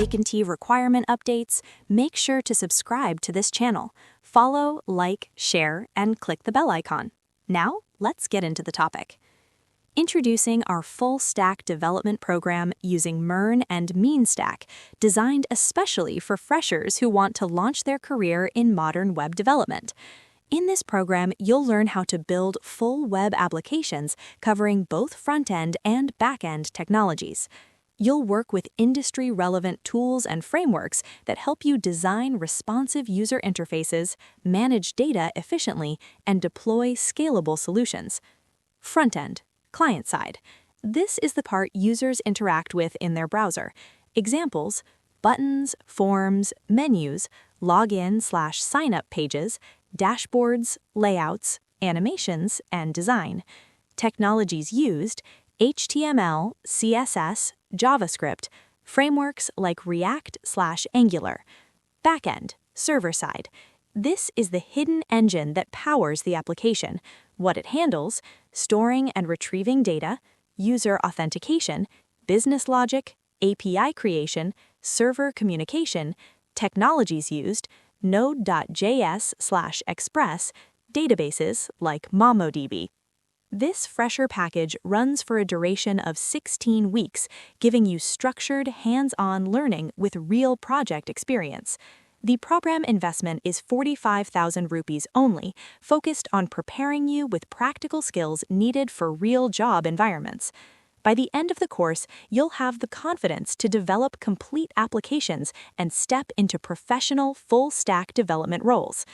vacancy requirement updates, make sure to subscribe to this channel. Follow, like, share, and click the bell icon. Now, let's get into the topic. Introducing our full-stack development program using MERN and MERN Stack, designed especially for freshers who want to launch their career in modern web development. In this program, you'll learn how to build full web applications covering both front-end and back-end technologies. You'll work with industry-relevant tools and frameworks that help you design responsive user interfaces, manage data efficiently, and deploy scalable solutions. Front-end. Client-side. This is the part users interact with in their browser. Examples: buttons, forms, menus, login/sign-up pages, dashboards, layouts, animations, and design. Technologies used: HTML, CSS, JavaScript, frameworks like React/Angular. Backend, server-side. This is the hidden engine that powers the application. What it handles: storing and retrieving data, user authentication, business logic, API creation, server communication, technologies used, Node.js/Express, databases like MongoDB. This fresher package runs for a duration of 16 weeks, giving you structured, hands-on learning with real project experience. The program investment is 45,000 rupees only, focused on preparing you with practical skills needed for real job environments. By the end of the course, you'll have the confidence to develop complete applications and step into professional full-stack development roles.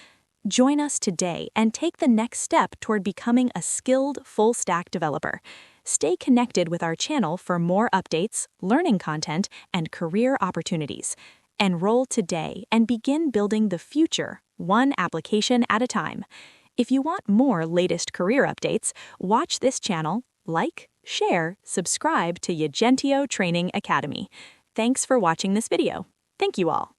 Join us today and take the next step toward becoming a skilled full-stack developer. Stay connected with our channel for more updates, learning content, and career opportunities. Enroll today and begin building the future, one application at a time. If you want more latest career updates, watch this channel, like, share, subscribe to Yagentio Training Academy. Thanks for watching this video. Thank you all.